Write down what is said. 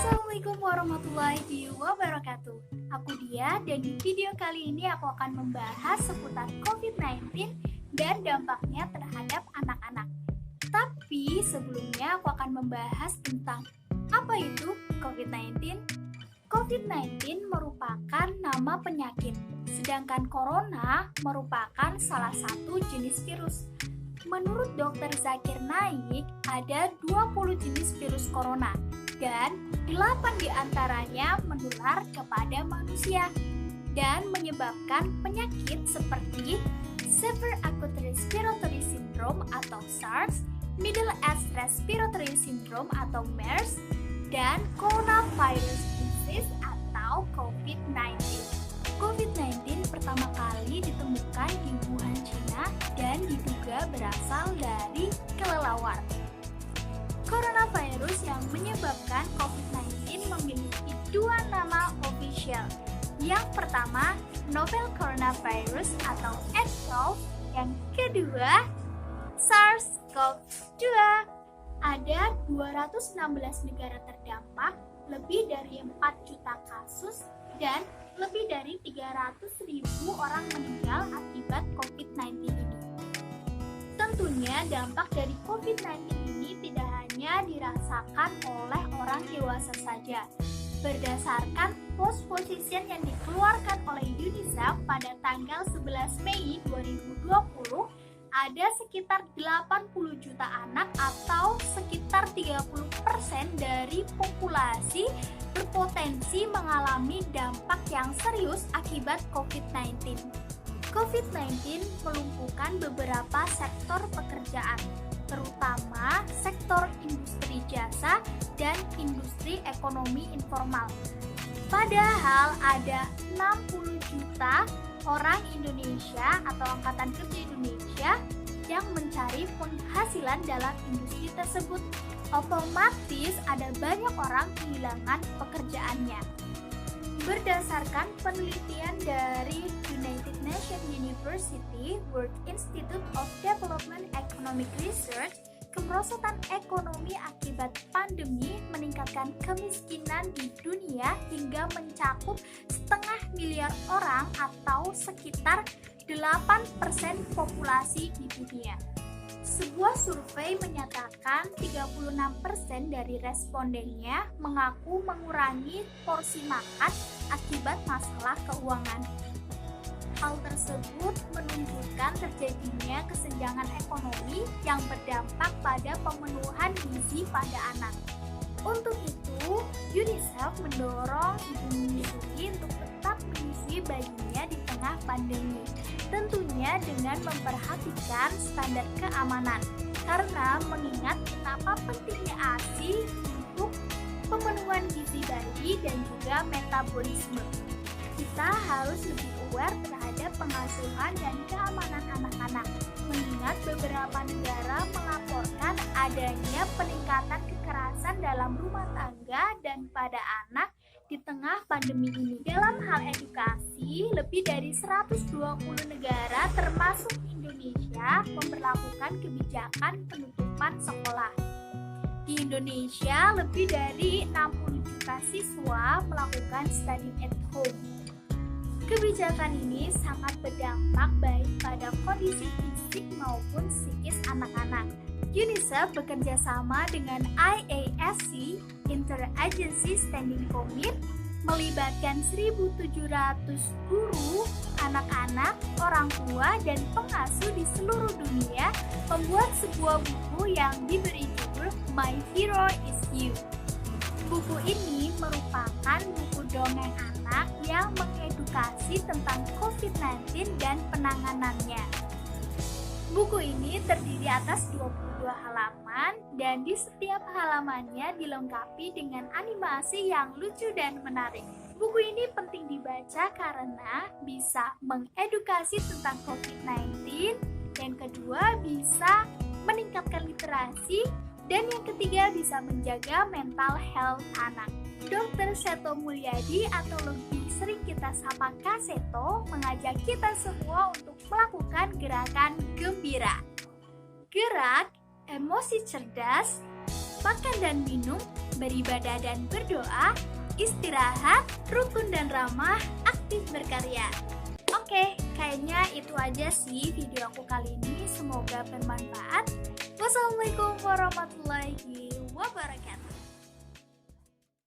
Assalamualaikum warahmatullahi wabarakatuh. Aku Dia dan di video kali ini aku akan membahas seputar COVID-19 dan dampaknya terhadap anak-anak. Tapi sebelumnya aku akan membahas tentang apa itu COVID-19. COVID-19 merupakan nama penyakit, sedangkan corona merupakan salah satu jenis virus. Menurut Dr. Zakir Naik, ada 20 jenis virus corona dan 8 diantaranya menular kepada manusia dan menyebabkan penyakit seperti Severe Acute Respiratory Syndrome atau SARS, Middle East Respiratory Syndrome atau MERS, dan Coronavirus Disease atau COVID-19. COVID-19 pertama kali ditemukan di Wuhan, China dan diduga berasal dari kelelawar. Coronavirus yang menyebabkan COVID-19 memiliki dua nama official. Yang pertama, novel coronavirus atau nCoV. Yang kedua, SARS-CoV-2. Ada 216 negara terdampak, lebih dari 4 juta kasus, dan lebih dari 300.000 orang meninggal akibat COVID-19 ini. Tentunya dampak dari COVID-19 ini tidak hanya dirasakan oleh orang dewasa saja. Berdasarkan post position yang dikeluarkan oleh UNICEF pada tanggal 11 Mei 2020, ada sekitar 80 juta anak atau sekitar 30% dari populasi berpotensi mengalami dampak yang serius akibat COVID-19. COVID-19 melumpuhkan beberapa sektor pekerjaan, terutama sektor industri jasa dan industri ekonomi informal. Padahal ada 60 juta orang Indonesia atau angkatan kerja Indonesia yang mencari penghasilan dalam industri tersebut. Otomatis ada banyak orang kehilangan pekerjaannya. Berdasarkan penelitian dari United Nations University World Institute of Development Economic Research, kemerosotan ekonomi akibat pandemi meningkatkan kemiskinan di dunia hingga mencakup 500 miliar orang atau sekitar 8% populasi di dunia. Sebuah survei menyatakan 36% dari respondennya mengaku mengurangi porsi makan akibat masalah keuangan. Hal tersebut menunjukkan terjadinya kesenjangan ekonomi yang berdampak pada pemenuhan gizi pada anak. Untuk itu, UNICEF mendorong ibu menyusui untuk tetap menyusui bayinya di tengah pandemi. Tentunya dengan memperhatikan standar keamanan, karena mengingat betapa pentingnya ASI untuk pemenuhan gizi bayi dan juga metabolisme. Kita harus lebih aware terhadap pengasuhan dan keamanan anak-anak, mengingat beberapa negara melaporkan adanya peningkatan kekerasan dalam rumah tangga dan pada anak di tengah pandemi ini. Dalam hal edukasi, lebih dari 120 negara termasuk Indonesia memberlakukan kebijakan penutupan sekolah. Di Indonesia, lebih dari 60 juta siswa melakukan study at home. Kebijakan ini sangat berdampak baik pada kondisi fisik maupun psikis anak-anak. UNICEF bekerja sama dengan IASC, Interagency Standing Committee, melibatkan 1.700 guru, anak-anak, orang tua, dan pengasuh di seluruh dunia membuat sebuah buku yang diberi judul My Hero Is You. Buku ini merupakan buku dongeng anak yang mengedukasi tentang COVID-19 dan penanganannya. Buku ini terdiri atas 22 halaman dan di setiap halamannya dilengkapi dengan animasi yang lucu dan menarik. Buku ini penting dibaca karena bisa mengedukasi tentang COVID-19, yang kedua bisa meningkatkan literasi, dan yang ketiga bisa menjaga mental health anak. Dr. Seto Mulyadi atau lebih sering kita sapa Kak Seto mengajak kita semua untuk melakukan gerakan gembira. Gerak, emosi cerdas, makan dan minum, beribadah dan berdoa, istirahat, rukun dan ramah, aktif berkarya. Oke, kayaknya itu aja sih video aku kali ini. Semoga bermanfaat. Wassalamualaikum warahmatullahi wabarakatuh.